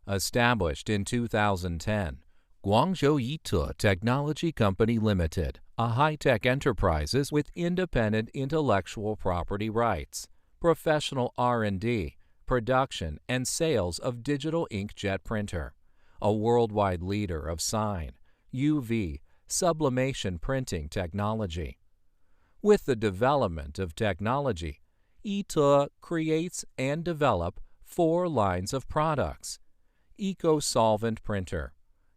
Established in 2010, Guangzhou Yite Technology Company Limited, a high-tech enterprises with independent intellectual property rights, professional R&D, production and sales of digital inkjet printer, a worldwide leader of sign, UV, sublimation printing technology. With the development of technology, Yite creates and develop 4 lines of products: eco-solvent printer,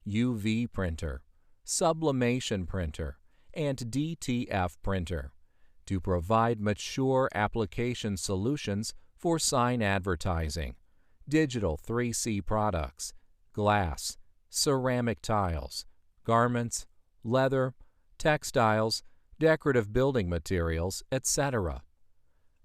UV printer, sublimation printer, and DTF printer to provide mature application solutions for sign advertising, digital 3C products, glass, ceramic tiles, garments, leather, textiles, decorative building materials, etc.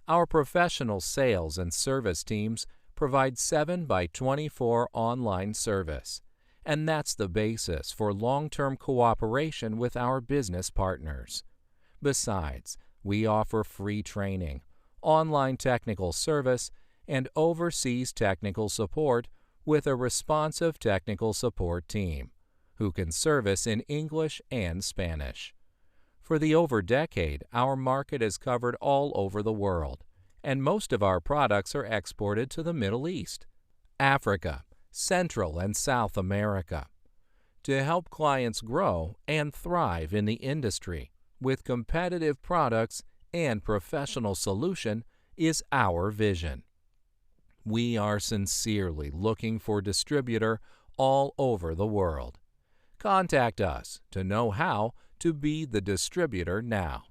Our professional sales and service teams provide 7x24 online service, and that's the basis for long-term cooperation with our business partners. Besides, we offer free training, online technical service, and overseas technical support with a responsive technical support team who can service in English and Spanish. For the over decade, our market is covered all over the world, and most of our products are exported to the Middle East, Africa, Central and South America. To help clients grow and thrive in the industry with competitive products and professional solution is our vision. We are sincerely looking for distributor all over the world. Contact us to know how to be the distributor now.